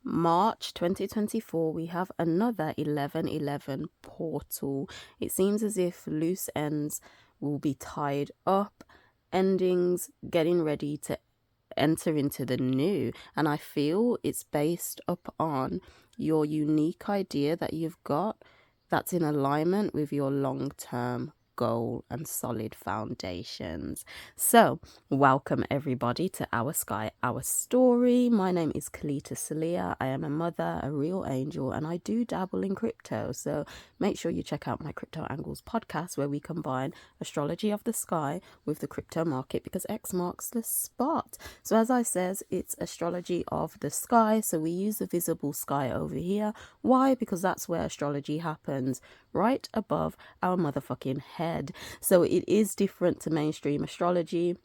March 2024, we have another 1111 portal. It seems as if loose ends will be tied up, endings getting ready to enter into the new. And I feel it's based upon your unique idea that you've got that's in alignment with your long-term goal and solid foundations. So welcome everybody to Our Sky, Our Story. My name is Kelita Sahliah. I am a mother, a real angel, and I do dabble in crypto. So make sure you check out my Crypto Angles podcast, where we combine astrology of the sky with the crypto market, because X marks the spot. So as I says, it's astrology of the sky. So we use the visible sky over here. Why? Because that's where astrology happens, right above our motherfucking head. So it is different to mainstream astrology.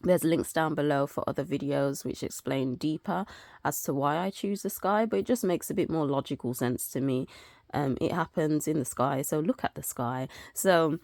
There's links down below for other videos which explain deeper as to why I choose the sky, but it just makes a bit more logical sense to me. It happens in the sky, so look at the sky. So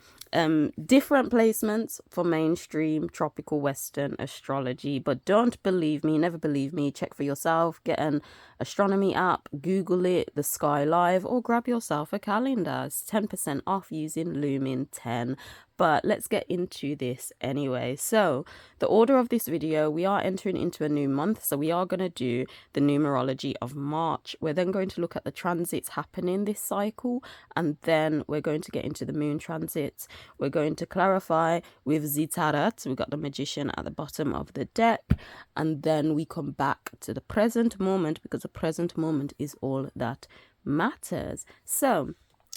different placements for mainstream tropical western astrology, but don't believe me, never believe me, check for yourself. Get an astronomy app, Google it, the sky live, or grab yourself a calendar. It's 10% off using Lumin 10. But let's get into this anyway. So the order of this video, we are entering into a new month, so we are going to do the numerology of March. We're then going to look at the transits happening this cycle, and then we're going to get into the moon transits. We're going to clarify with Zitarat. We got the magician at the bottom of the deck, and then we come back to the present moment, because the present moment is all that matters. So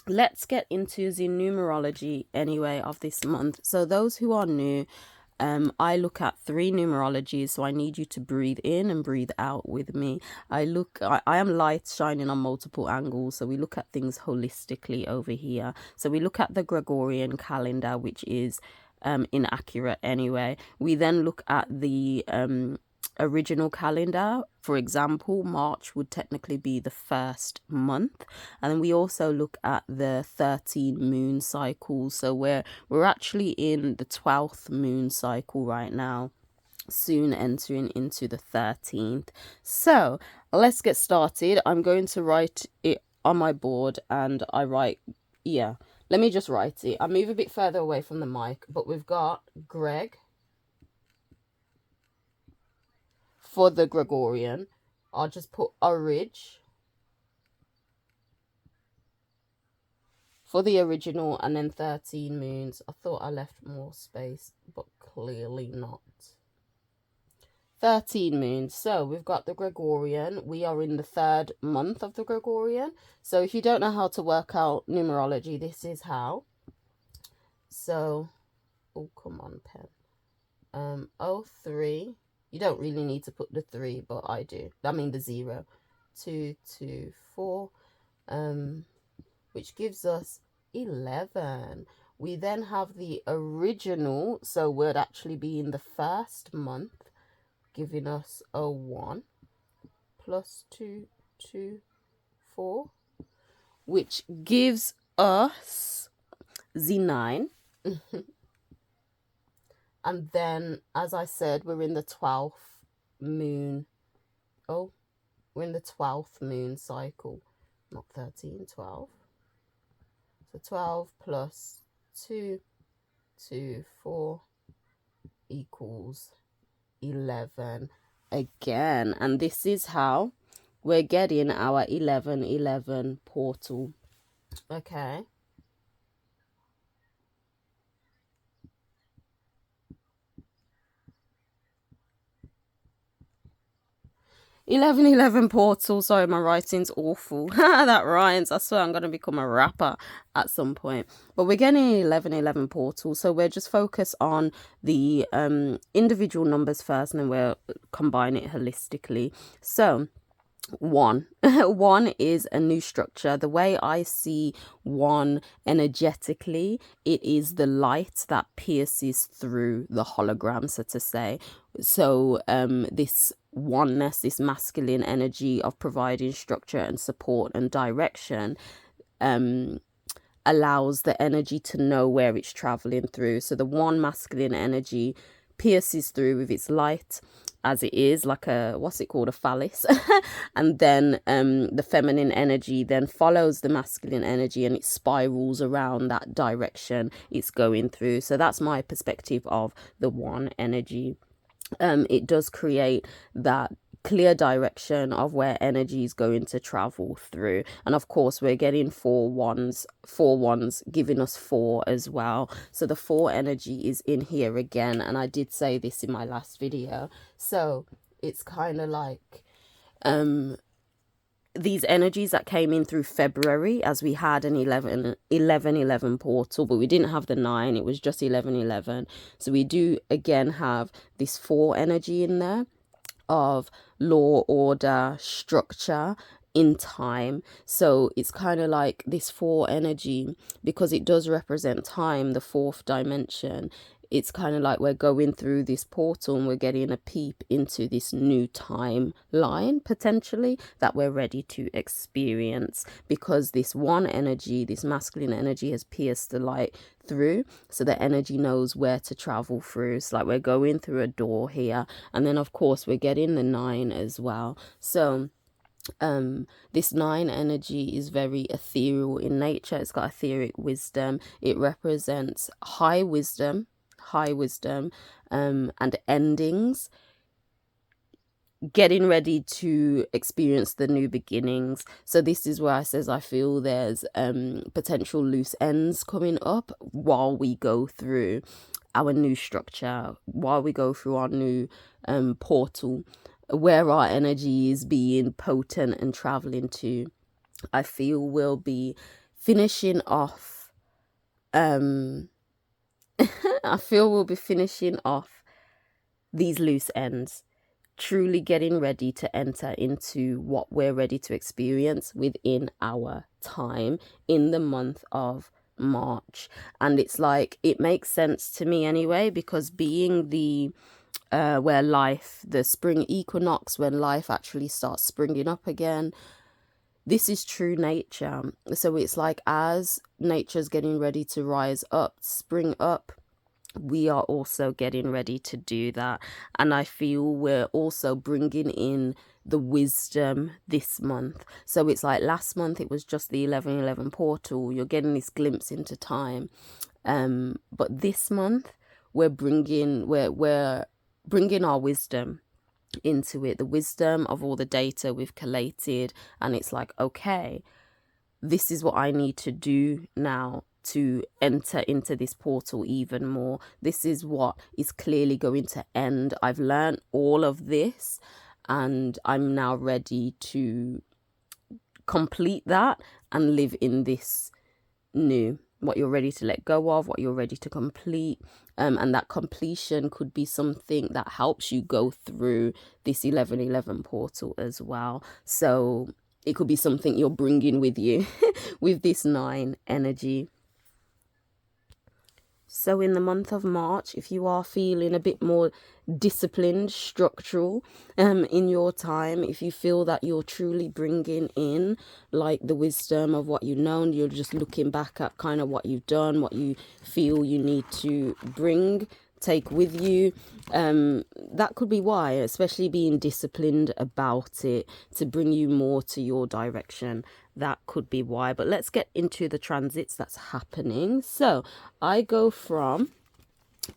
let's get into the numerology anyway of this month. So those who are new, I look at 3 numerologies, so I need you to breathe in and breathe out with me. I am light shining on multiple angles, so we look at things holistically over here. So we look at the Gregorian calendar, which is inaccurate anyway. We then look at the original calendar. For example, March would technically be the first month, and then we also look at the 13 moon cycles. So we're actually in the 12th moon cycle right now, soon entering into the 13th. So let's get started. I'm going to write it on my board, and let me just write it. I move a bit further away from the mic, but we've got Greg for the Gregorian. I'll just put Orig for the original, and then 13 moons. I thought I left more space, but clearly not. 13 moons. So we've got the Gregorian. We are in the 3rd month of the Gregorian. So if you don't know how to work out numerology, this is how. So, oh, come on, pen. 03. You don't really need to put the 3, but I do. I mean the 0. 2, 2, 4. Which gives us 11. We then have the original, so we'd actually be in the 1st month, giving us a 1 plus 2, 2, 4, which gives us the 9. And then, as I said, we're in the 12th moon. Oh, we're in the 12th moon cycle. Not 13, 12. So 12 plus 2, 2, 4 equals 11 again. And this is how we're getting our 1111 portal. Okay. 1111 portal. Sorry, my writing's awful. That rhymes. I swear I'm going to become a rapper at some point. But we're getting 1111 portal. So we're just focused on the individual numbers first, and then we'll combine it holistically. So 1 1 is a new structure. The way I see 1 energetically, it is the light that pierces through the hologram, so to say. So this oneness, this masculine energy of providing structure and support and direction, allows the energy to know where it's traveling through. So the 1 masculine energy pierces through with its light, as it is, like a, what's it called, a phallus. And then the feminine energy then follows the masculine energy, and it spirals around that direction it's going through. So that's my perspective of the one energy. It does create that clear direction of where energy is going to travel through. And of course, we're getting four wands giving us 4 as well. So the 4 energy is in here again, and I did say this in my last video. So it's kind of like these energies that came in through February, as we had an 11 portal, but we didn't have the 9, it was just 11. So we do again have this 4 energy in there of law, order, structure in time. So it's kind of like this 4 energy, because it does represent time, the 4th dimension. It's kind of like we're going through this portal and we're getting a peep into this new timeline, potentially, that we're ready to experience, because this one energy, this masculine energy, has pierced the light through, so the energy knows where to travel through. It's like we're going through a door here, and then of course we're getting the 9 as well. So this 9 energy is very ethereal in nature. It's got etheric wisdom. It represents high wisdom, and endings, getting ready to experience the new beginnings. So this is where I says I feel there's potential loose ends coming up while we go through our new structure, while we go through our new portal, where our energy is being potent and traveling to. I feel we'll be finishing off I feel we'll be finishing off these loose ends, truly getting ready to enter into what we're ready to experience within our time in the month of March. And it's like, it makes sense to me anyway, because being the where life, the spring equinox, when life actually starts springing up again, this is true nature. So it's like, as nature's getting ready to rise up, spring up, we are also getting ready to do that. And I feel we're also bringing in the wisdom this month. So it's like last month it was just the 11 portal, you're getting this glimpse into time, but this month we're bringing our wisdom into it, the wisdom of all the data we've collated. And it's like, okay, this is what I need to do now to enter into this portal even more. This is what is clearly going to end. I've learned all of this, and I'm now ready to complete that and live in this new, what you're ready to let go of, what you're ready to complete. And that completion could be something that helps you go through this 11 portal as well. So it could be something you're bringing with you with this 9 energy. So in the month of March, if you are feeling a bit more disciplined, structural in your time, if you feel that you're truly bringing in like the wisdom of what you know, and you're just looking back at kind of what you've done, what you feel you need to take with you, that could be why, especially being disciplined about it to bring you more to your direction. That could be why. But let's get into the transits that's happening. So I go from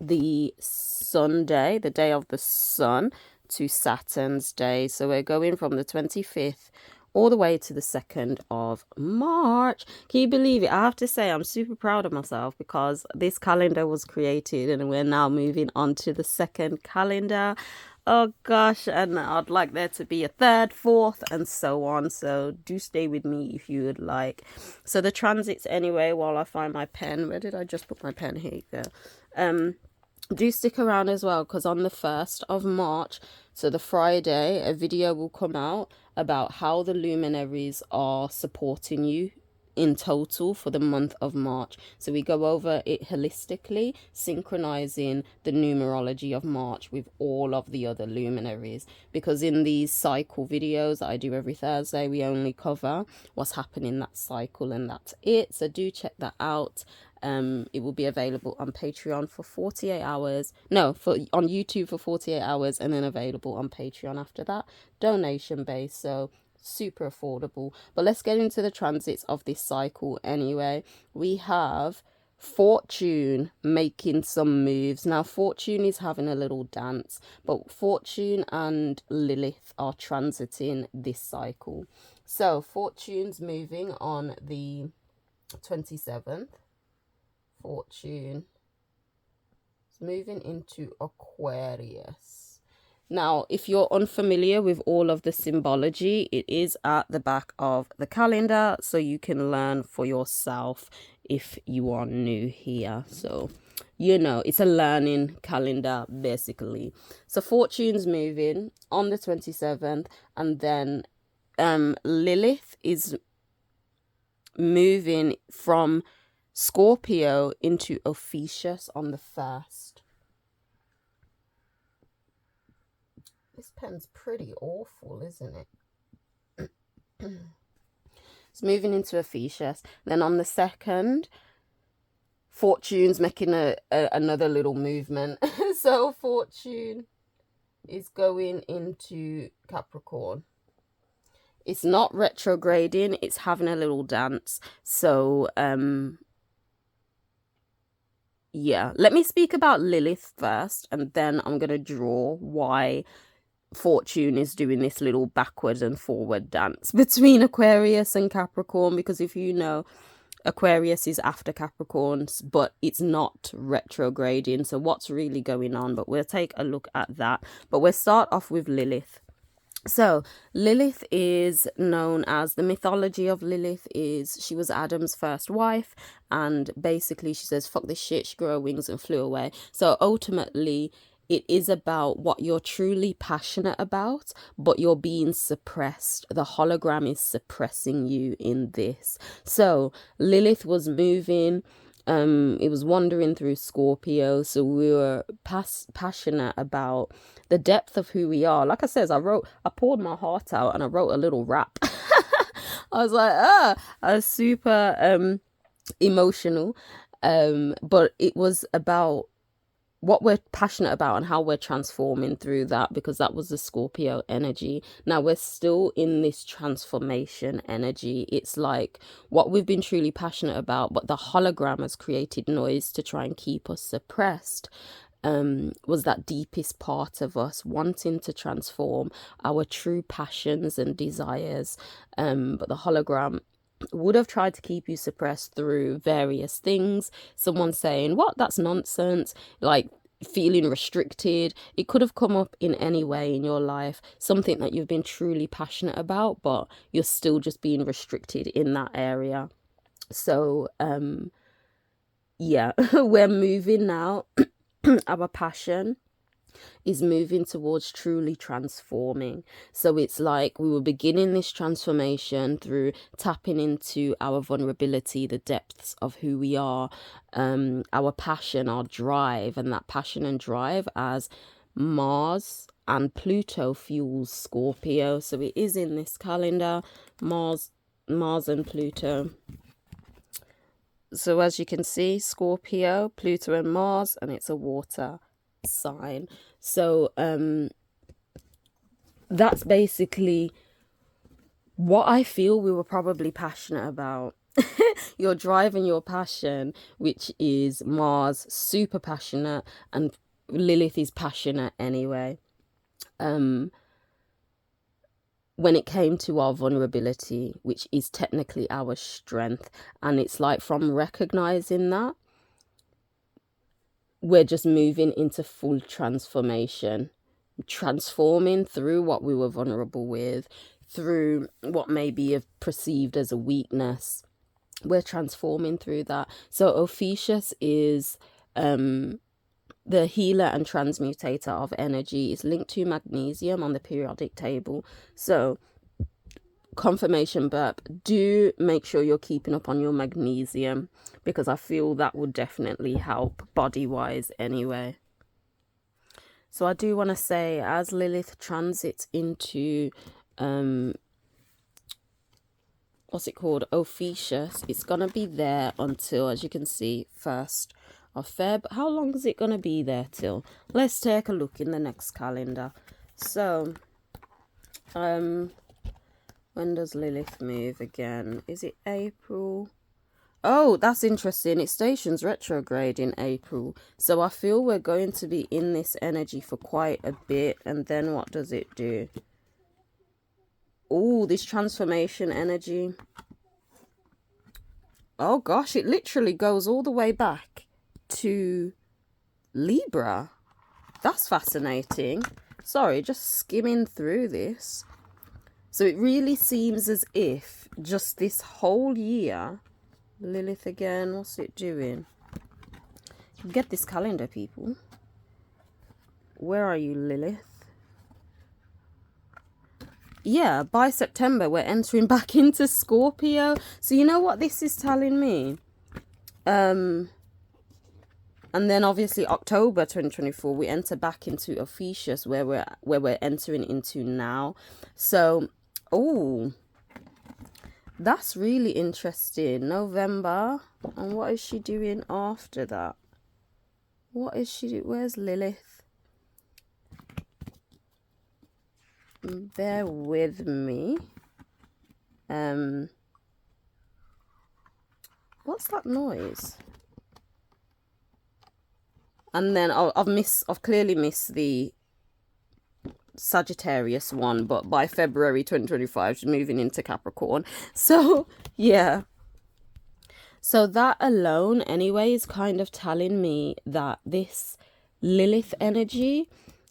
the Sunday, the day of the sun, to Saturn's day. So we're going from the 25th all the way to the 2nd of March. Can you believe it? I have to say I'm super proud of myself, because this calendar was created and we're now moving on to the 2nd calendar. Oh gosh, and I'd like there to be a 3rd, 4th, and so on. So do stay with me if you would like. So the transits anyway, while I find my pen. Where did I just put my pen? Here you go. Do stick around as well, because on the 1st of March, so the Friday, a video will come out about how the luminaries are supporting you in total for the month of March. So we go over it holistically, synchronizing the numerology of March with all of the other luminaries, because in these cycle videos that I do every Thursday, we only cover what's happening in that cycle, and that's it. So do check that out. It will be available on Patreon for 48 hours. No, on YouTube for 48 hours, and then available on Patreon after that. Donation based, so super affordable. But let's get into the transits of this cycle anyway. We have Fortune making some moves. Now, Fortune is having a little dance, but Fortune and Lilith are transiting this cycle. So, Fortune's moving on the 27th. Fortune is moving into Aquarius. Now, if you're unfamiliar with all of the symbology, it is at the back of the calendar, so you can learn for yourself if you are new here. So, you know, it's a learning calendar, basically. So, Fortune's moving on the 27th, and then Lilith is moving from Scorpio into Ophichus on the 1st. This pen's pretty awful, isn't it? It's moving into Ophichus. Then on the 2nd, Fortune's making another little movement. So Fortune is going into Capricorn. It's not retrograding, it's having a little dance. So, yeah. Let me speak about Lilith first, and then I'm going to draw why Fortune is doing this little backward and forward dance between Aquarius and Capricorn, because if you know, Aquarius is after Capricorns, but it's not retrograding. So what's really going on? But we'll take a look at that. But we'll start off with Lilith. So Lilith is known as, the mythology of Lilith is she was Adam's first wife, and basically she says fuck this shit, she grew her wings and flew away. So ultimately it is about what you're truly passionate about, but you're being suppressed. The hologram is suppressing you in this. So Lilith was moving, it was wandering through Scorpio, so we were passionate about the depth of who we are. Like I says, I poured my heart out and I wrote a little rap. I was like, I was super emotional, but it was about what we're passionate about and how we're transforming through that, because that was the Scorpio energy. Now we're still in this transformation energy. It's like what we've been truly passionate about, but the hologram has created noise to try and keep us suppressed. Was that deepest part of us wanting to transform our true passions and desires, but the hologram would have tried to keep you suppressed through various things. Someone saying, what, that's nonsense, like feeling restricted. It could have come up in any way in your life, something that you've been truly passionate about, but you're still just being restricted in that area. So yeah, we're moving now. Our passion is moving towards truly transforming. So it's like we were beginning this transformation through tapping into our vulnerability, the depths of who we are, our passion, our drive, and that passion and drive as Mars and Pluto fuels Scorpio. So it is in this calendar, Mars and Pluto. So as you can see, Scorpio, Pluto and Mars, and it's a water sign. So that's basically what I feel we were probably passionate about. Your drive and your passion, which is Mars, super passionate, and Lilith is passionate anyway. When it came to our vulnerability, which is technically our strength, and it's like from recognizing that, we're just moving into full transformation, transforming through what we were vulnerable with, through what may be perceived as a weakness. We're transforming through that. So Ophichus is the healer and transmutator of energy. Is linked to magnesium on the periodic table. So confirmation burp, do make sure you're keeping up on your magnesium, because I feel that would definitely help body wise anyway. So I do want to say, as Lilith transits into what's it called, Ophichus. It's gonna be there until, as you can see, 1st of Feb. How long is it gonna be there till? Let's take a look in the next calendar. So when does Lilith move again? Is it April? Oh, that's interesting. It stations retrograde in April. So I feel we're going to be in this energy for quite a bit. And then what does it do? Oh, this transformation energy. Oh gosh, it literally goes all the way back to Libra. That's fascinating. Sorry, just skimming through this. So it really seems as if just this whole year, Lilith again, what's it doing? Get this calendar, people. Where are you, Lilith? Yeah, by September, we're entering back into Scorpio. So you know what this is telling me? And then obviously October 2024, we enter back into Ophichus, where we're entering into now. So, oh, that's really interesting. November. And what is she doing after that? What is she doing? Where's Lilith? Bear with me. What's that noise? And then I've clearly missed the Sagittarius one, but by February 2025 she's moving into Capricorn. So yeah, so that alone anyway is kind of telling me that this Lilith energy,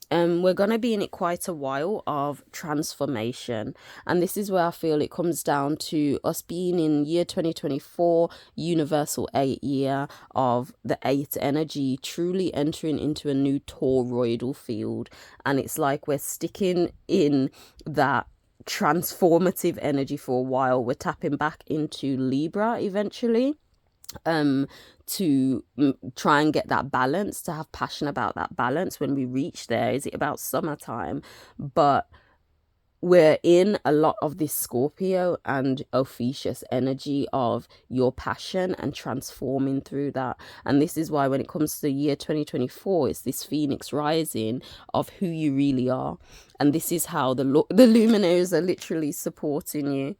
we're going to be in it quite a while of transformation. And this is where I feel it comes down to us being in year 2024, universal 8 year of the 8 energy, truly entering into a new toroidal field. And it's like we're sticking in that transformative energy for a while. We're tapping back into Libra eventually, to try and get that balance, to have passion about that balance when we reach there. Is it about summertime? But we're in a lot of this Scorpio and Ophichus energy of your passion and transforming through that. And this is why when it comes to the year 2024, it's this phoenix rising of who you really are. And this is how the luminaries are literally supporting you.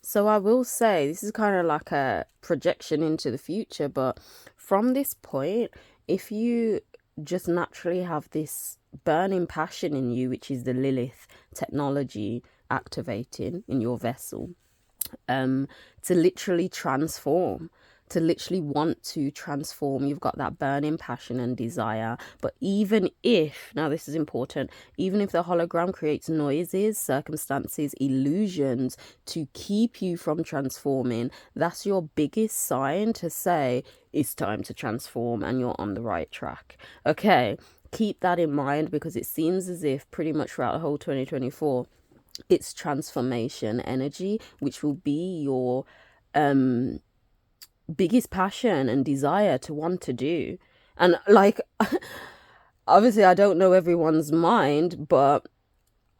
So I will say this is kind of like a projection into the future, but from this point, if you just naturally have this burning passion in you, which is the Lilith technology activating in your vessel, to literally transform, to literally want to transform, you've got that burning passion and desire. But even if, now this is important, even if the hologram creates noises, circumstances, illusions to keep you from transforming, that's your biggest sign to say it's time to transform and you're on the right track. Okay, keep that in mind, because it seems as if pretty much throughout the whole 2024 it's transformation energy, which will be your biggest passion and desire to want to do. And like, obviously I don't know everyone's mind, but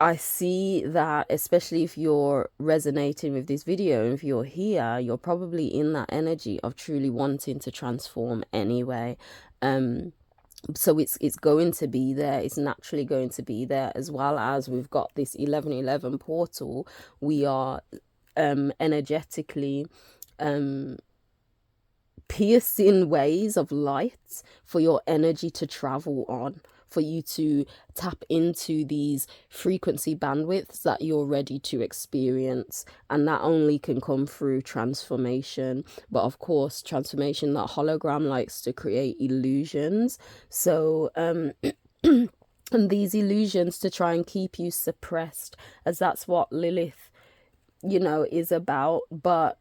I see that, especially if you're resonating with this video, and if you're here, you're probably in that energy of truly wanting to transform anyway. So it's going to be there. It's naturally going to be there, as well as we've got this 1111 portal. We are energetically piercing ways of light for your energy to travel on, for you to tap into these frequency bandwidths that you're ready to experience. And that only can come through transformation. But of course, transformation, that hologram likes to create illusions. So and these illusions to try and keep you suppressed, as that's what Lilith, is about. But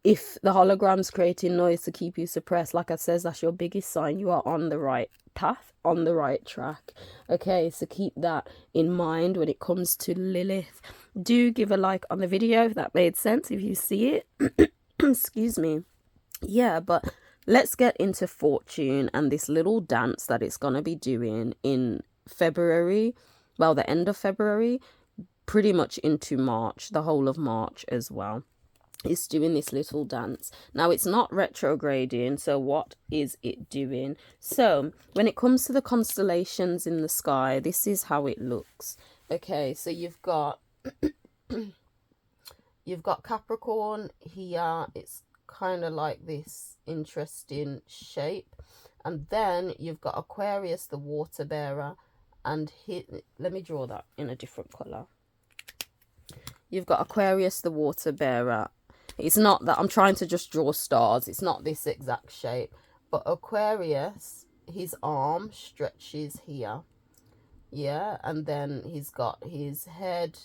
if the hologram's creating noise to keep you suppressed, like I says, that's your biggest sign you are on the right path, on the right track. Okay, so keep that in mind when it comes to Lilith. Do give a like on the video if that made sense, if you see it. Excuse me. Yeah, but let's get into fortune and this little dance that it's going to be doing in February. Well, the end of February. pretty much into March, the whole of March as well. It's doing this little dance. Now, it's not retrograding, so what is it doing? So when it comes to the constellations in the sky, this is how it looks. Okay, so you've got Capricorn here. It's kind of like this interesting shape, and then you've got Aquarius, the water bearer, and let me draw that in a different color. You've got Aquarius, the water bearer. It's not that I'm trying to just draw stars. It's not this exact shape. But Aquarius, his arm stretches here. Yeah. And then he's got his head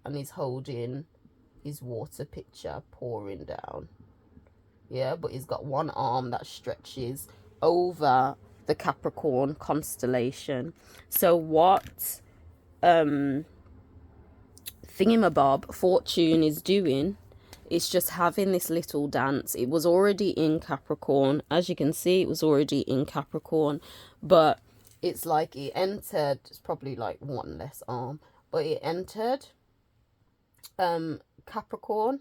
and he's holding his water pitcher pouring down. Yeah. But he's got one arm that stretches over the Capricorn constellation. So what thingamabob Fortune is doing, it's just having this little dance. It was already in Capricorn. As you can see, it was already in Capricorn. But it's like it entered, it's probably like one less arm, but it entered Capricorn,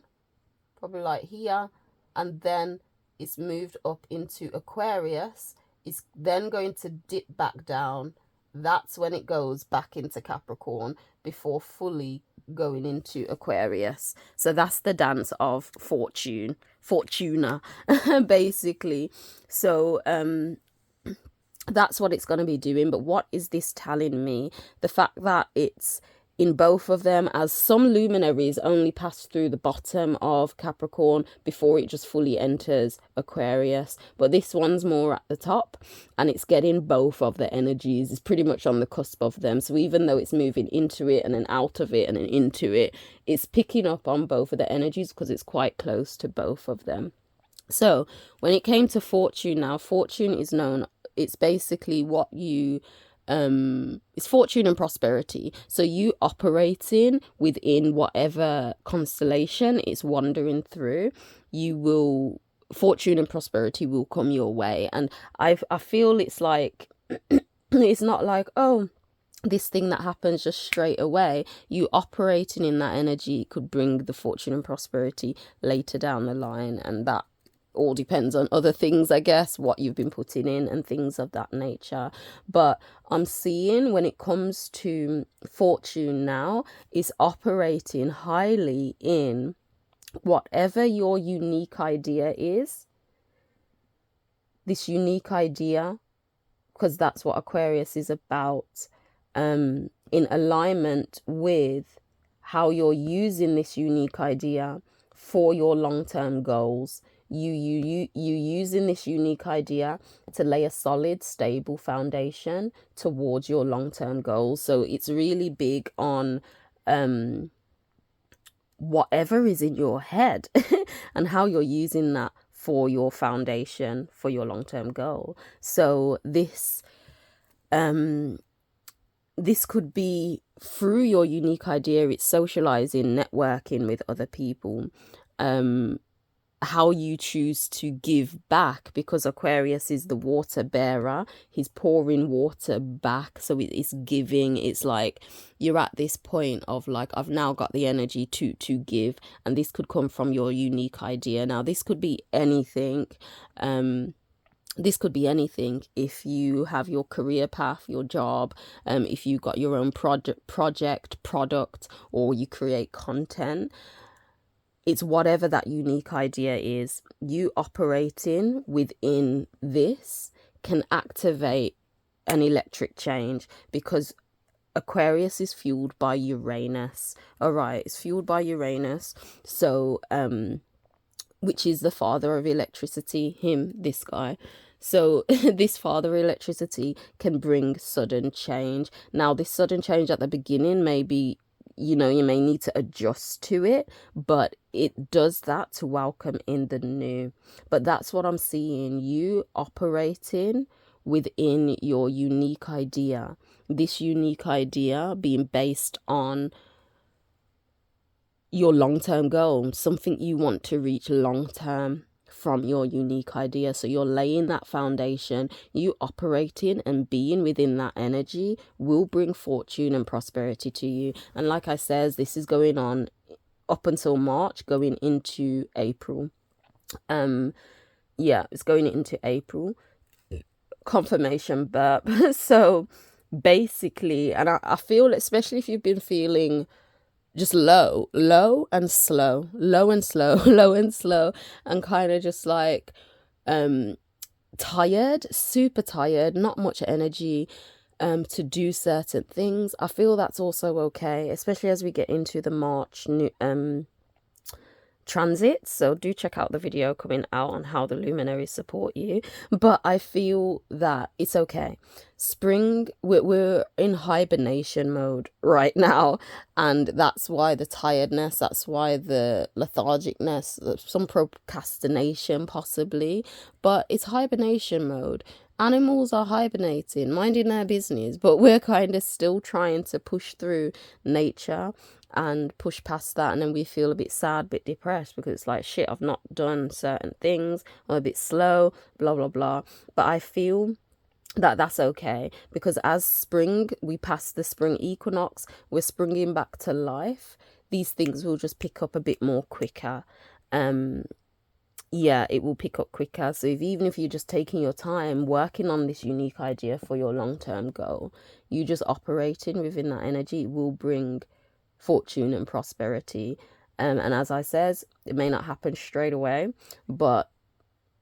probably like here. And then it's moved up into Aquarius. It's then going to dip back down. That's when it goes back into Capricorn before fully going into Aquarius. So that's the dance of Fortuna basically. So that's what it's going to be doing. But what is this telling me? The fact that it's in both of them, as some luminaries only pass through the bottom of Capricorn before it just fully enters Aquarius, but this one's more at the top, and it's getting both of the energies. It's pretty much on the cusp of them. So even though it's moving into it and then out of it and then into it, it's picking up on both of the energies because it's quite close to both of them. So when it came to Fortune, now Fortune is known, it's basically what you it's fortune and prosperity. So you operating within whatever constellation it's wandering through, you will, fortune and prosperity will come your way. And I feel it's like it's not like, oh, this thing that happens just straight away. You operating in that energy could bring the fortune and prosperity later down the line, and that all depends on other things, I guess, what you've been putting in and things of that nature. But I'm seeing when it comes to Fortune now, is operating highly in whatever your unique idea is. This unique idea, because that's what Aquarius is about, in alignment with how you're using this unique idea for your long-term goals. You using this unique idea to lay a solid, stable foundation towards your long-term goals. So it's really big on whatever is in your head and how you're using that for your foundation, for your long-term goal. So this could be through your unique idea. It's socializing, networking with other people, how you choose to give back, because Aquarius is the water bearer. He's pouring water back, so it's giving. It's like you're at this point of like, I've now got the energy to give, and this could come from your unique idea. Now this could be anything. This could be anything. If you have your career path, your job, if you got your own product, or you create content, it's whatever that unique idea is. You operating within this can activate an electric change, because Aquarius is fueled by Uranus. All right, it's fueled by Uranus. So, which is the father of electricity, this guy. So this father electricity can bring sudden change. Now, this sudden change at the beginning may be, you may need to adjust to it, but it does that to welcome in the new. But that's what I'm seeing, you operating within your unique idea. This unique idea being based on your long-term goal, something you want to reach long-term. from your unique idea. So you're laying that foundation. You operating and being within that energy will bring fortune and prosperity to you. And like I says, this is going on up until March, going into April. Yeah, it's going into April. Confirmation burp. So basically, and I feel, especially if you've been feeling just low and slow, low and slow, and kind of just like tired, super tired, not much energy to do certain things. I feel that's also okay, especially as we get into the March transit. So do check out the video coming out on how the luminaries support you. But I feel that it's okay. Spring, we're in hibernation mode right now, and that's why the tiredness, that's why the lethargicness, some procrastination possibly, but it's hibernation mode. Animals are hibernating, minding their business, but we're kind of still trying to push through nature and push past that. And then we feel a bit sad, a bit depressed, because it's like, shit, I've not done certain things, I'm a bit slow, blah blah blah. But I feel that that's okay, because as spring, we pass the spring equinox, we're springing back to life, these things will just pick up a bit more quicker. Yeah, it will pick up quicker. So even if you're just taking your time working on this unique idea for your long-term goal, you just operating within that energy, it will bring fortune and prosperity. And as I says, it may not happen straight away, but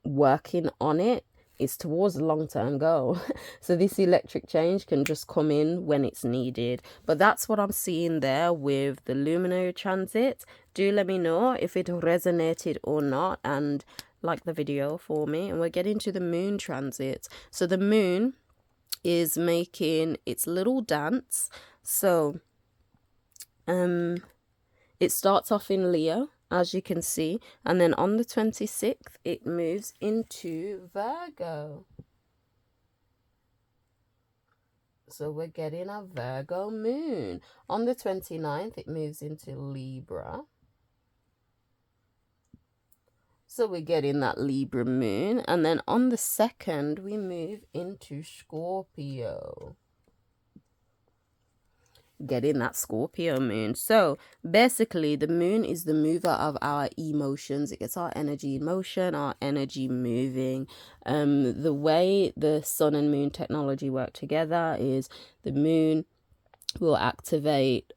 working on it is towards the long-term goal. So this electric change can just come in when it's needed. But that's what I'm seeing there with the luminary transit. Do let me know if it resonated or not, and like the video for me. And we're getting to the moon transit. So the moon is making its little dance. So it starts off in Leo, as you can see, and then on the 26th it moves into Virgo. So we're getting a Virgo moon. On the 29th it moves into Libra. So we're getting that Libra moon. And then on the 2nd we move into Scorpio, getting that Scorpio moon. So basically the moon is the mover of our emotions. It gets our energy in motion, our energy moving. The way the sun and moon technology work together is the moon will activate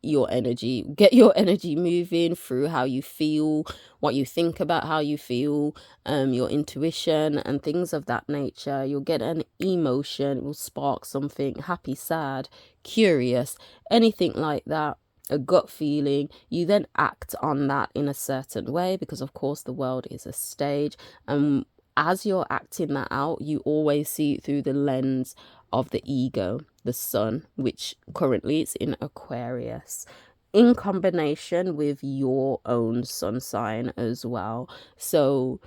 your energy, get your energy moving through how you feel, what you think about how you feel, your intuition and things of that nature. You'll get an emotion, it will spark something, happy, sad, curious, anything like that, a gut feeling. You then act on that in a certain way, because of course the world is a stage, and as you're acting that out, you always see it through the lens of the ego, the sun, which currently it's in Aquarius, in combination with your own sun sign as well. So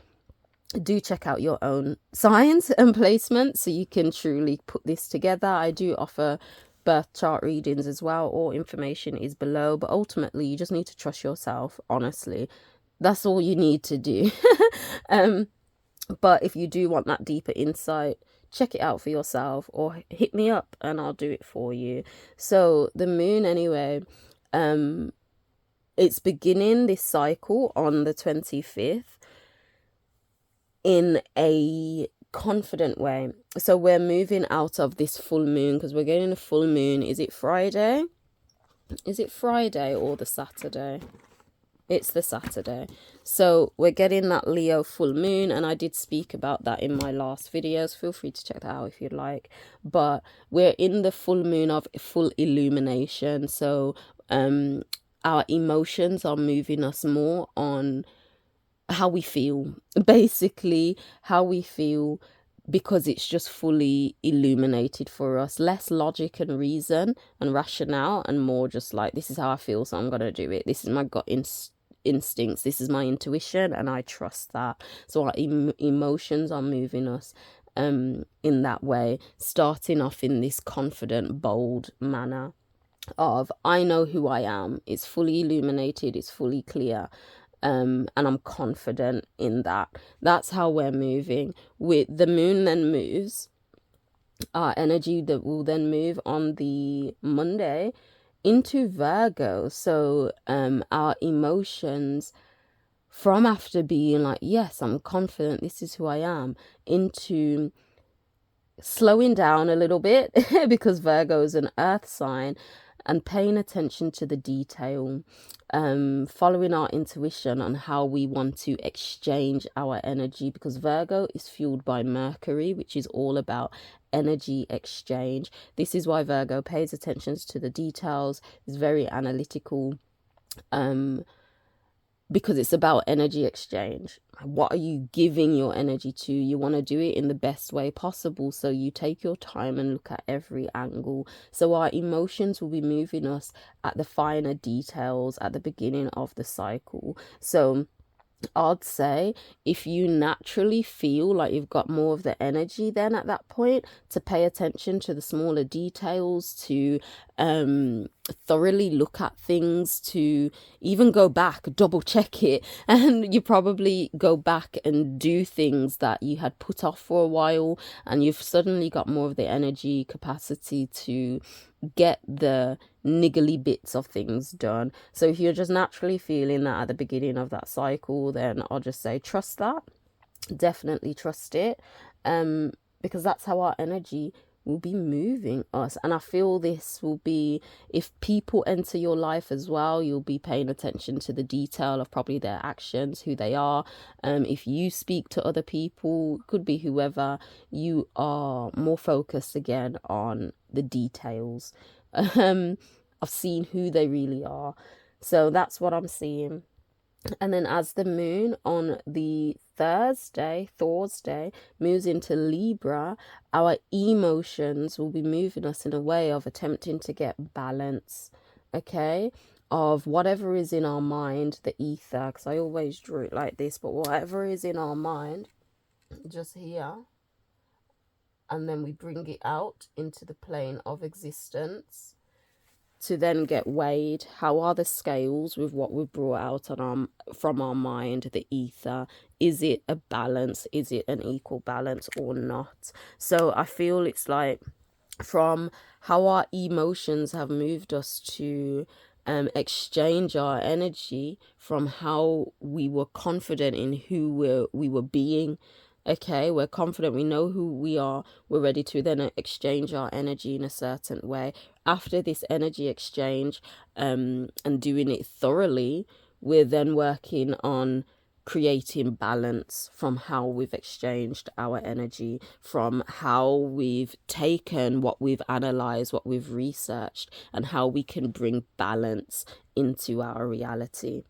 do check out your own signs and placements so you can truly put this together. I do offer birth chart readings as well. All information is below, but ultimately you just need to trust yourself. Honestly, that's all you need to do. But if you do want that deeper insight, check it out for yourself or hit me up and I'll do it for you. So the moon anyway, it's beginning this cycle on the 25th in a confident way. So we're moving out of this full moon, because we're getting a full moon. Is it Friday? Is it Friday or the Saturday? It's the Saturday. So we're getting that Leo full moon, and I did speak about that in my last videos. Feel free to check that out if you'd like. But we're in the full moon of full illumination. So our emotions are moving us more on how we feel. Basically, how we feel, because it's just fully illuminated for us. Less logic and reason and rationale, and more just like, this is how I feel, so I'm going to do it. This is my gut instincts, this is my intuition, and I trust that. So our emotions are moving us in that way, starting off in this confident, bold manner of, I know who I am. It's fully illuminated, it's fully clear. and I'm confident in that. That's how we're moving. With the moon then moves, our energy that will then move on the Monday into Virgo. So our emotions from after being like, yes, I'm confident, this is who I am, into slowing down a little bit because Virgo is an earth sign, and paying attention to the detail, following our intuition on how we want to exchange our energy, because Virgo is fueled by Mercury, which is all about energy exchange. This is why Virgo pays attention to the details, is very analytical, because it's about energy exchange. What are you giving your energy to? You want to do it in the best way possible, so you take your time and look at every angle. So our emotions will be moving us at the finer details at the beginning of the cycle. So I'd say if you naturally feel like you've got more of the energy, then at that point, to pay attention to the smaller details, to thoroughly look at things, to even go back, double check it, and you probably go back and do things that you had put off for a while, and you've suddenly got more of the energy capacity to get the niggly bits of things done. So if you're just naturally feeling that at the beginning of that cycle, then I'll just say trust that. Definitely trust it, because that's how our energy will be moving us. And I feel this will be, if people enter your life as well, you'll be paying attention to the detail of probably their actions, who they are. If you speak to other people, could be whoever, you are more focused again on the details of seeing who they really are. So that's what I'm seeing. And then as the moon on the Thursday moves into Libra, our emotions will be moving us in a way of attempting to get balance, okay, of whatever is in our mind, the ether, because I always drew it like this, but whatever is in our mind, just here, and then we bring it out into the plane of existence to then get weighed. How are the scales with what we've brought out on from our mind, the ether? Is it a balance? Is it an equal balance or not? So I feel it's like, from how our emotions have moved us to exchange our energy, from how we were confident in who we were being. Okay, we're confident, we know who we are, we're ready to then exchange our energy in a certain way. After this energy exchange, and doing it thoroughly, we're then working on creating balance from how we've exchanged our energy, from how we've taken what we've analyzed, what we've researched, and how we can bring balance into our reality.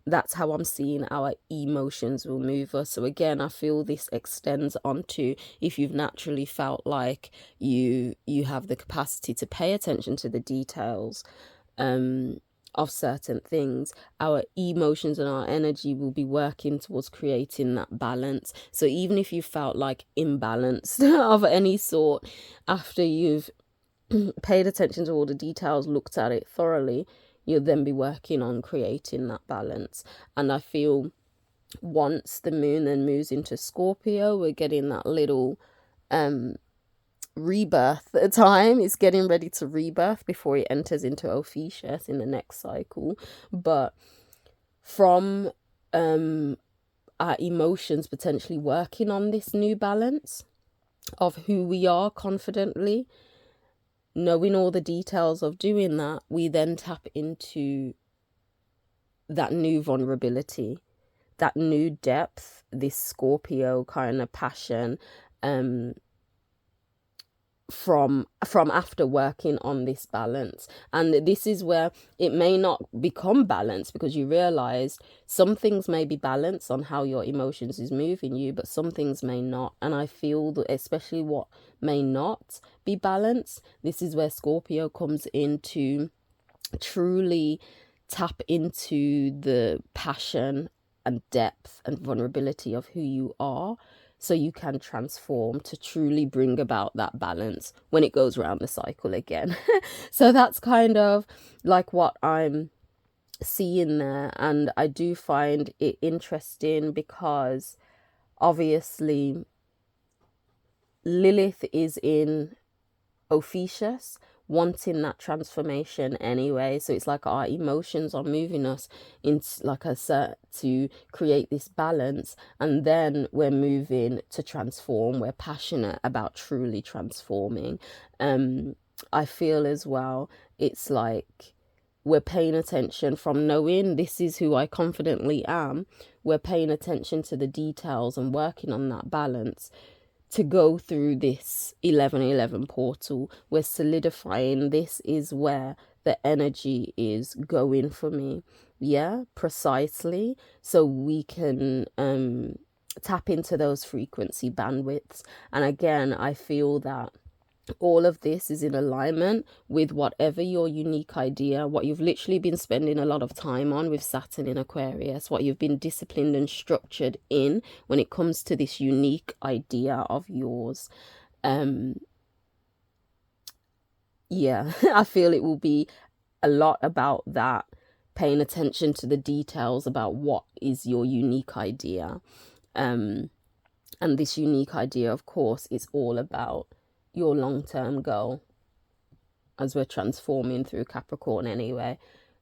That's how I'm seeing our emotions will move us. So again, I feel this extends onto if you've naturally felt like you have the capacity to pay attention to the details of certain things. Our emotions and our energy will be working towards creating that balance. So even if you felt like imbalanced of any sort, after you've paid attention to all the details, looked at it thoroughly, you'll then be working on creating that balance. And I feel once the moon then moves into Scorpio, we're getting that little rebirth time. It's getting ready to rebirth before it enters into Ophichus in the next cycle. But from our emotions potentially working on this new balance of who we are confidently, knowing all the details of doing that, we then tap into that new vulnerability, that new depth, this Scorpio kind of passion, from after working on this balance. And this is where it may not become balanced, because you realize some things may be balanced on how your emotions is moving you, but some things may not. And I feel that especially what may not be balanced, this is where Scorpio comes in to truly tap into the passion and depth and vulnerability of who you are, so you can transform to truly bring about that balance when it goes around the cycle again. So that's kind of like what I'm seeing there, and I do find it interesting because obviously Lilith is in Ophichus, wanting that transformation anyway. So it's like our emotions are moving us into, like I said, to create this balance, and then we're moving to transform. We're passionate about truly transforming. I feel as well, it's like we're paying attention from knowing this is who I confidently am. We're paying attention to the details and working on that balance to go through this 1111 portal. We're solidifying, this is where the energy is going for me. Yeah, precisely. So we can tap into those frequency bandwidths. And again, I feel that all of this is in alignment with whatever your unique idea, what you've literally been spending a lot of time on with Saturn in Aquarius, what you've been disciplined and structured in when it comes to this unique idea of yours. Yeah, I feel it will be a lot about that, paying attention to the details about what is your unique idea. And this unique idea, of course, is all about your long-term goal. As we're transforming through Capricorn anyway,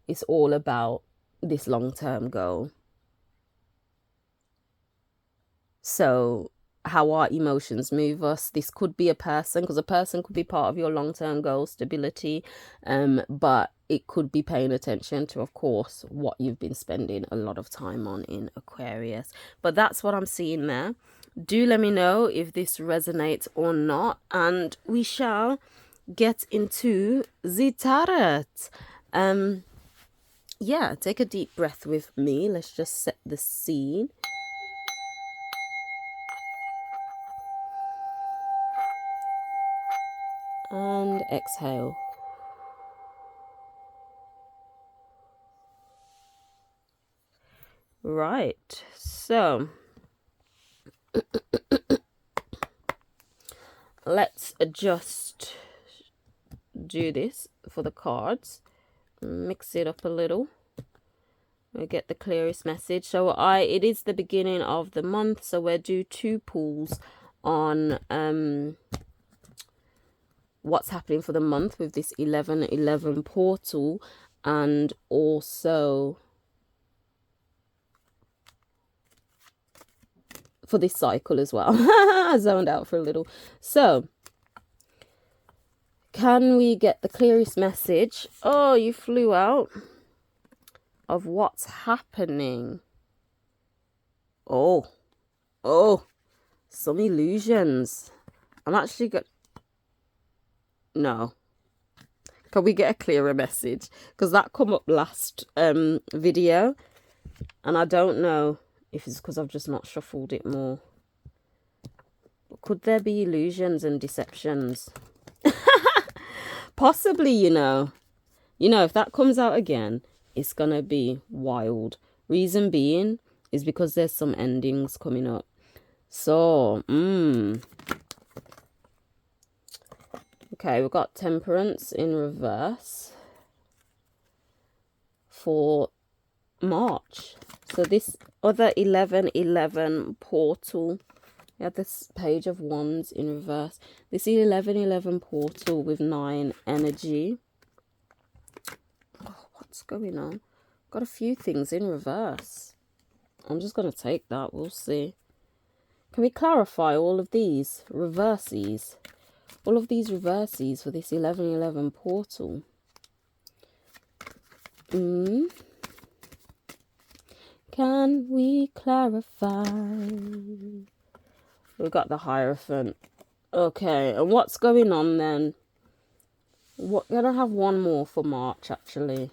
it's all about this long-term goal. So how our emotions move us, this could be a person, because a person could be part of your long-term goal, stability, but it could be paying attention to, of course, what you've been spending a lot of time on in Aquarius. But that's what I'm seeing there. Do let me know if this resonates or not, and we shall get into the tarot. Yeah, take a deep breath with me. Let's just set the scene. And exhale. Right, so let's just do this for the cards. Mix it up a little. We get the clearest message. So it is the beginning of the month, so we'll do 2 pulls on what's happening for the month with this 1111 portal, and also for this cycle as well. I zoned out for a little. So can we get the clearest message? Oh, you flew out. Of what's happening. Oh, some illusions. I'm actually good. No. Can we get a clearer message? Because that come up last video, and I don't know if it's because I've just not shuffled it more. Could there be illusions and deceptions? Possibly, you know, if that comes out again, it's gonna be wild. Reason being is because there's some endings coming up. So, okay, we've got Temperance in reverse for March. So this other 1111 portal, we had this Page of Wands in reverse. This 1111 portal with 9 energy. What's going on? Got a few things in reverse. I'm just going to take that. We'll see. Can we clarify all of these reverses? All of these reverses for this 1111 portal. Can we clarify? We've got the Hierophant. Okay, and what's going on then? We're going to have one more for March, actually,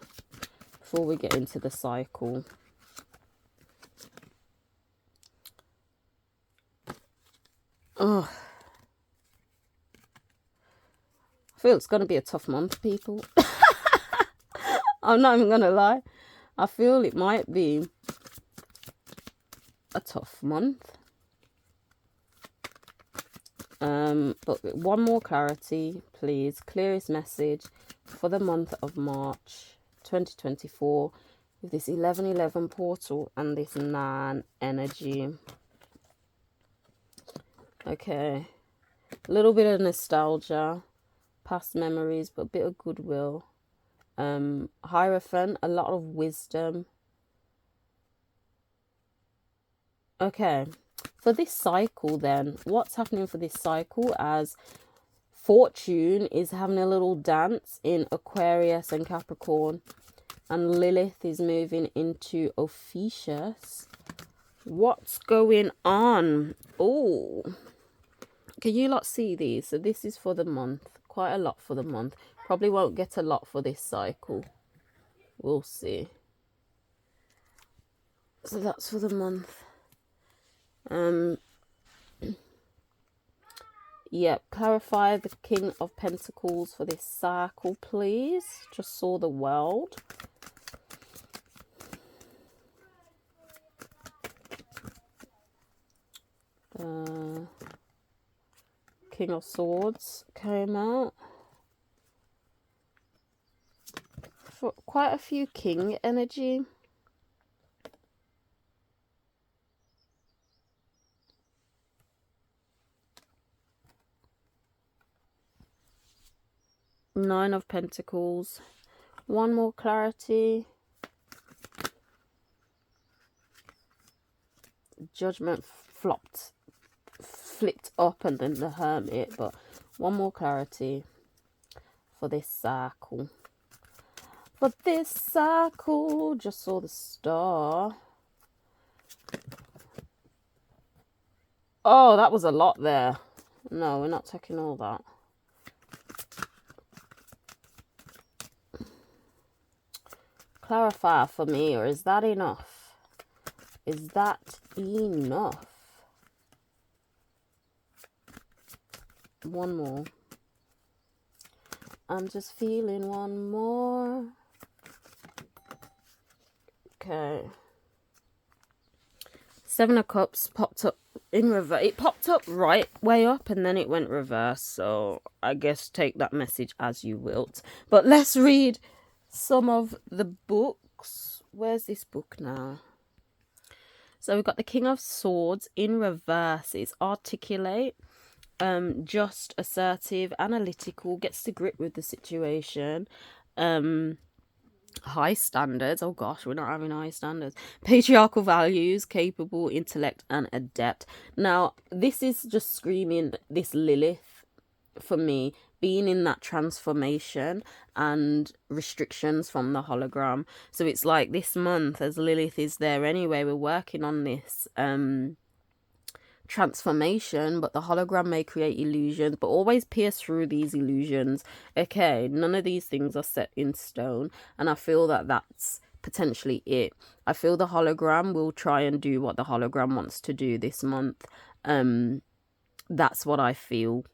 before we get into the cycle. Oh, I feel it's going to be a tough month, people. I'm not even going to lie. I feel it might be a tough month. But one more clarity, please. Clearest message for the month of March 2024 with this 11-11 portal and this 9 energy. Okay, a little bit of nostalgia, past memories, but a bit of goodwill. Hierophant, a lot of wisdom. Okay, for this cycle then, what's happening for this cycle, as Fortune is having a little dance in Aquarius and Capricorn, and Lilith is moving into Ophichus. What's going on? Oh, can you lot see these? So this is for the month, quite a lot for the month. Probably won't get a lot for this cycle. We'll see. So that's for the month. Yep, clarify the King of Pentacles for this cycle, please. Just saw the World. King of Swords came out. For quite a few King energy. Nine of Pentacles. One more clarity. Judgment flipped up, and then the Hermit. But one more clarity for this cycle. For this cycle, just saw the Star. Oh, that was a lot there. No, we're not taking all that. Clarify for me, or is that enough? Is that enough? One more. I'm just feeling one more. Okay. Seven of Cups popped up in reverse. It popped up right way up and then it went reverse. So I guess take that message as you wilt. But let's read some of the books. Where's this book now? So we've got the King of Swords in reverse. It's articulate, just, assertive, analytical, gets to grip with the situation. High standards. Oh gosh, we're not having high standards. Patriarchal values, capable, intellect, and adept. Now, this is just screaming this Lilith for me, being in that transformation and restrictions from the hologram. So it's like this month, as Lilith is there anyway, we're working on this transformation, but the hologram may create illusions, but always pierce through these illusions. Okay, none of these things are set in stone, and I feel that that's potentially it. I feel the hologram will try and do what the hologram wants to do this month. That's what I feel.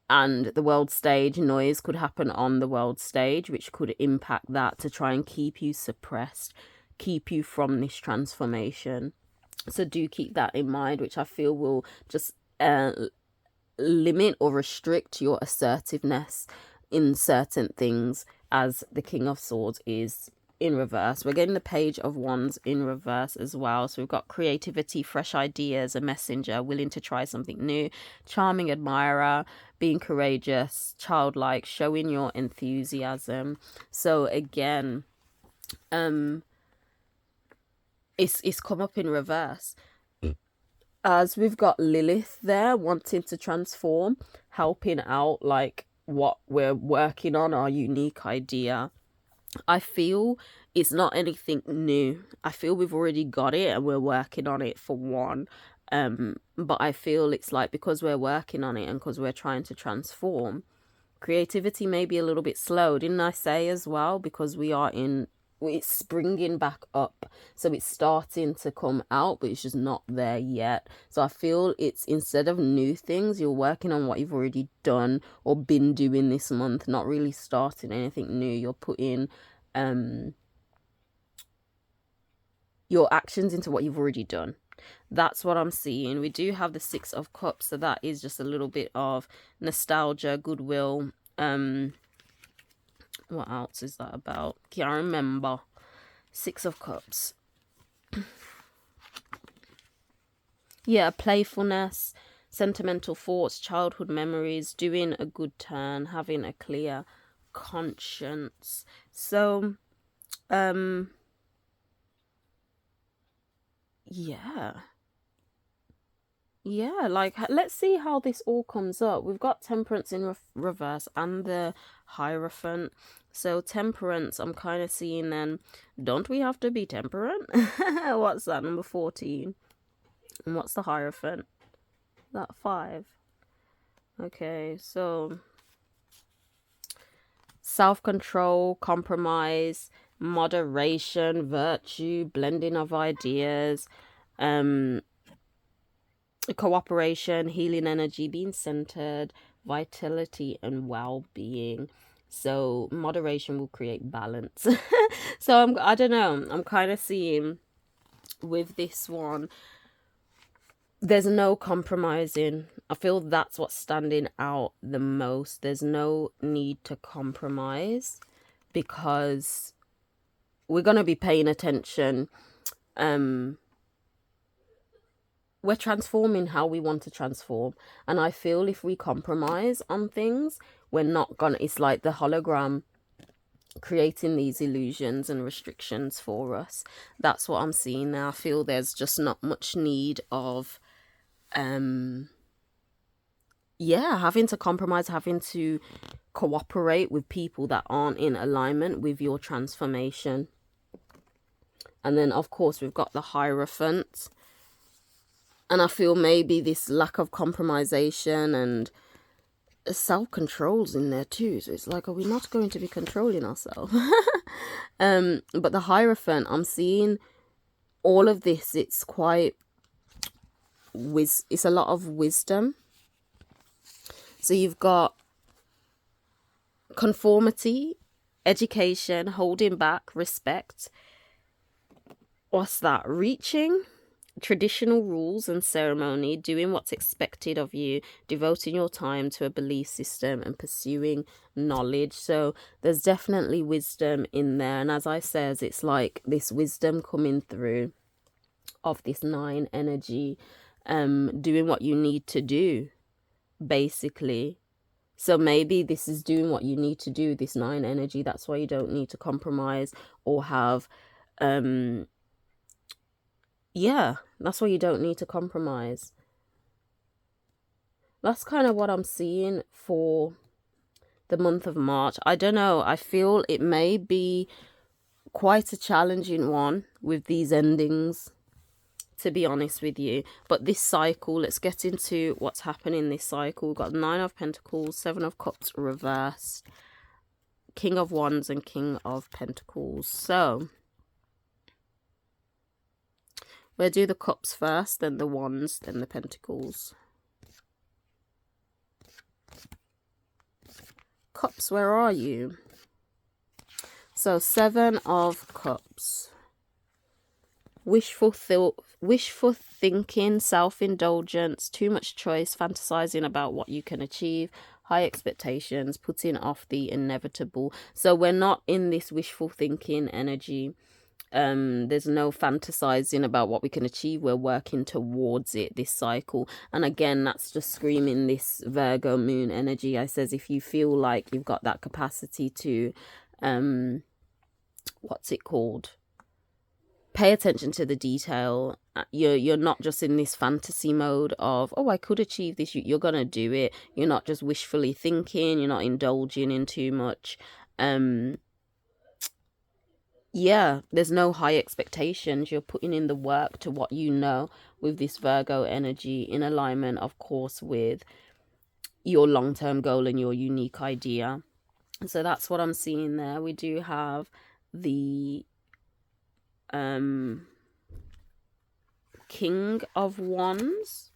And the world stage noise could happen on the world stage, which could impact that to try and keep you suppressed, keep you from this transformation. So do keep that in mind, which I feel will just limit or restrict your assertiveness in certain things, as the King of Swords is in reverse. We're getting the Page of Wands in reverse as well. So we've got creativity, fresh ideas, a messenger, willing to try something new, charming admirer, being courageous, childlike, showing your enthusiasm. So again, it's come up in reverse, as we've got Lilith there wanting to transform, helping out like what we're working on, our unique idea. I feel it's not anything new. I feel we've already got it and we're working on it, for one. But I feel it's like, because we're working on it and because we're trying to transform, creativity may be a little bit slow, didn't I say as well? Because it's springing back up, so it's starting to come out, but it's just not there yet. So I feel it's, instead of new things, you're working on what you've already done or been doing this month, not really starting anything new. You're putting your actions into what you've already done. That's what I'm seeing. We do have the Six of Cups, so that is just a little bit of nostalgia, goodwill. What else is that about? Can't remember. Six of Cups. Yeah, playfulness, sentimental thoughts, childhood memories, doing a good turn, having a clear conscience. So, yeah. Yeah, like let's see how this all comes up. We've got Temperance in reverse and the Hierophant. So Temperance, I'm kind of seeing then, don't we have to be temperate? What's that, number 14? And what's the Hierophant? That 5. Okay, so self-control, compromise, moderation, virtue, blending of ideas, cooperation, healing energy, being centered, vitality, and well-being. So moderation will create balance. So I don't know, I'm kind of seeing with this one, there's no compromising. I feel that's what's standing out the most. There's no need to compromise because we're going to be paying attention. We're transforming how we want to transform, and I feel if we compromise on things, we're not gonna, it's like the hologram creating these illusions and restrictions for us. That's what I'm seeing now. I feel there's just not much need of having to compromise, having to cooperate with people that aren't in alignment with your transformation. And then of course we've got the Hierophant. And I feel maybe this lack of compromisation and self-control's in there too. So it's like, are we not going to be controlling ourselves? But the Hierophant, I'm seeing all of this. It's quite, it's a lot of wisdom. So you've got conformity, education, holding back, respect. What's that? Reaching traditional rules and ceremony, doing what's expected of you, devoting your time to a belief system, and pursuing knowledge. So there's definitely wisdom in there. And as I says, it's like this wisdom coming through of this 9 energy, doing what you need to do, basically. So maybe this is doing what you need to do, this 9 energy. That's why you don't need to compromise or have that's why you don't need to compromise. That's kind of what I'm seeing for the month of March. I don't know. I feel it may be quite a challenging one with these endings, to be honest with you. But this cycle, let's get into what's happening this cycle. We've got 9 of Pentacles, 7 of Cups reversed, King of Wands and King of Pentacles. So we'll do the Cups first, then the Wands, then the Pentacles. Cups, where are you? So 7 of Cups. Wishful thinking, self-indulgence, too much choice, fantasizing about what you can achieve, high expectations, putting off the inevitable. So we're not in this wishful thinking energy. There's no fantasizing about what we can achieve. We're working towards it this cycle. And again, that's just screaming this Virgo moon energy. I says if you feel like you've got that capacity to what's it called, pay attention to the detail. You're not just in this fantasy mode of, oh, I could achieve this. You're gonna do it. You're not just wishfully thinking. You're not indulging in too much. There's no high expectations. You're putting in the work to what you know with this Virgo energy, in alignment, of course, with your long-term goal and your unique idea. So that's what I'm seeing there. We do have the King of Wands.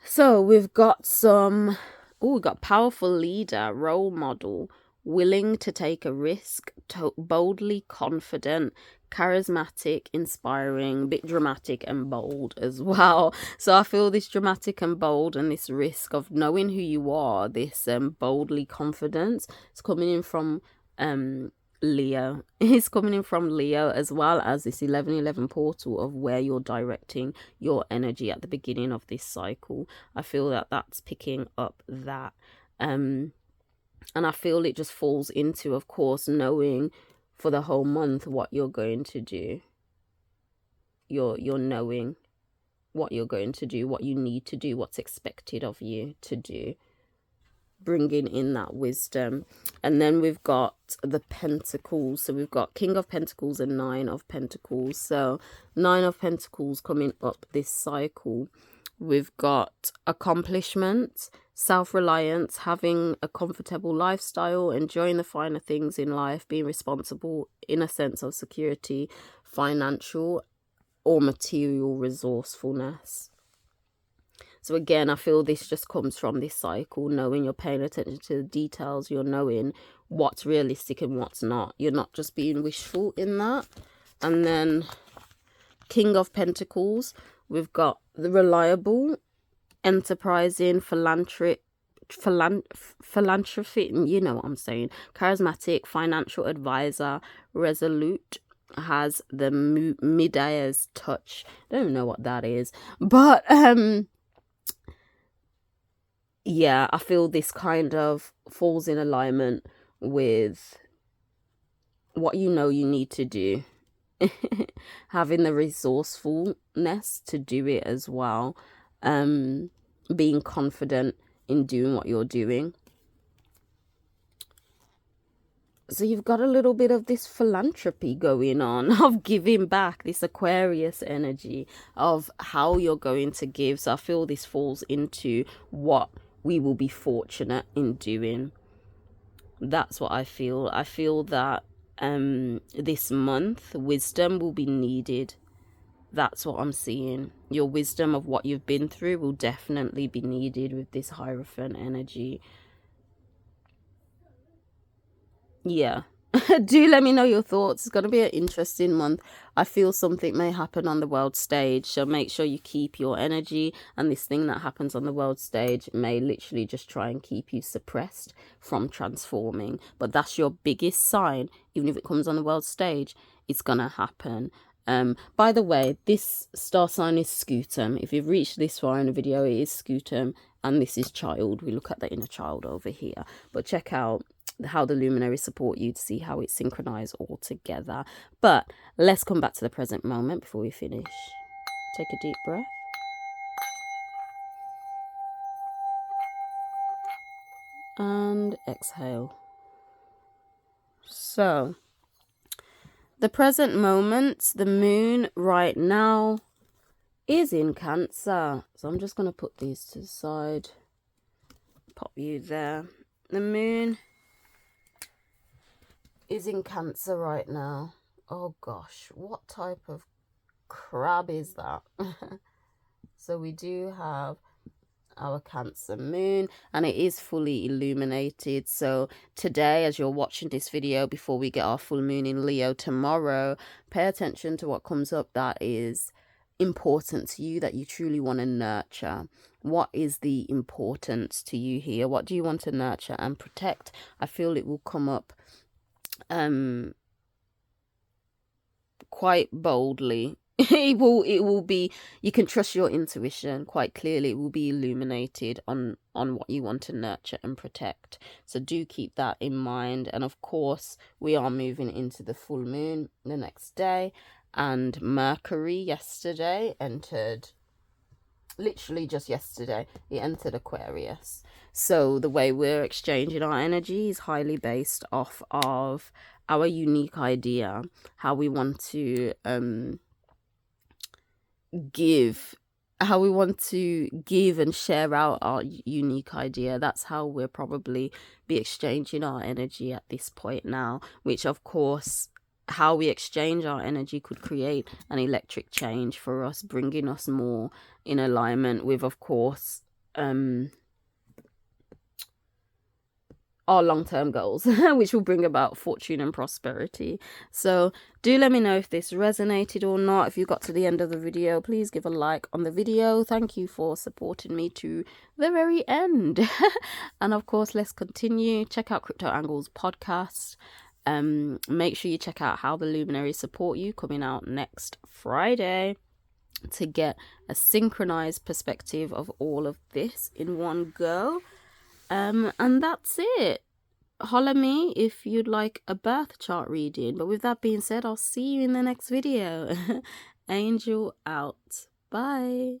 So we've got we've got powerful leader, role model, willing to take a risk, boldly confident, charismatic, inspiring, a bit dramatic and bold as well. So I feel this dramatic and bold and this risk of knowing who you are, this boldly confidence, it's coming in from Leo. It's coming in from Leo, as well as this 1111 portal of where you're directing your energy at the beginning of this cycle. I feel that that's picking up that. And I feel it just falls into, of course, knowing for the whole month what you're going to do. You're knowing what you're going to do, what you need to do, what's expected of you to do, bringing in that wisdom. And then we've got the Pentacles. So we've got King of Pentacles and Nine of Pentacles. So Nine of Pentacles coming up this cycle. We've got accomplishment, self-reliance, having a comfortable lifestyle, enjoying the finer things in life, being responsible in a sense of security, financial or material resourcefulness. So again, I feel this just comes from this cycle, knowing you're paying attention to the details, you're knowing what's realistic and what's not. You're not just being wishful in that. And then King of Pentacles, we've got the reliable, enterprising, philanthropic, you know what I'm saying, charismatic, financial advisor, resolute, has the Midas touch. I don't know what that is, but yeah, I feel this kind of falls in alignment with what you know you need to do. Having the resourcefulness to do it as well. Being confident in doing what you're doing. So you've got a little bit of this philanthropy going on, of giving back, this Aquarius energy of how you're going to give. So I feel this falls into what we will be fortunate in doing. That's what I feel. I feel that this month wisdom will be needed. That's what I'm seeing. Your wisdom of what you've been through will definitely be needed with this Hierophant energy. Yeah. Do let me know your thoughts. It's going to be an interesting month. I feel something may happen on the world stage, so make sure you keep your energy, and this thing that happens on the world stage may literally just try and keep you suppressed from transforming. But that's your biggest sign. Even if it comes on the world stage, it's going to happen. By the way, this star sign is Scutum. If you've reached this far in the video, it is Scutum, and this is Child. We look at the inner child over here. But check out how the luminaries support you to see how it's synchronized all together. But let's come back to the present moment before we finish. Take a deep breath. And exhale. So the present moment, the moon right now is in Cancer. So I'm just going to put these to the side. Pop you there. The moon is in Cancer right now. Oh gosh, what type of crab is that? So we do have our Cancer moon, and it is fully illuminated. So today, as you're watching this video, before we get our full moon in Leo tomorrow, pay attention to what comes up that is important to you, that you truly want to nurture. What is the importance to you here? What do you want to nurture and protect? I feel it will come up quite boldly. It will be, you can trust your intuition quite clearly. It will be illuminated on what you want to nurture and protect. So do keep that in mind. And of course, we are moving into the full moon the next day, and Mercury yesterday entered, literally just yesterday, it entered Aquarius. So the way we're exchanging our energy is highly based off of our unique idea, how we want to give and share out our unique idea. That's how we'll probably be exchanging our energy at this point now, which of course, how we exchange our energy could create an electric change for us, bringing us more in alignment with, of course, our long-term goals, which will bring about fortune and prosperity. So do let me know if this resonated or not. If you got to the end of the video, please give a like on the video. Thank you for supporting me to the very end. And of course, let's continue. Check out Crypto Angles podcast. Make sure you check out How the Luminaries Support You, coming out next Friday, to get a synchronized perspective of all of this in one go. And that's it. Holler me if you'd like a birth chart reading. But with that being said, I'll see you in the next video. Angel out. Bye.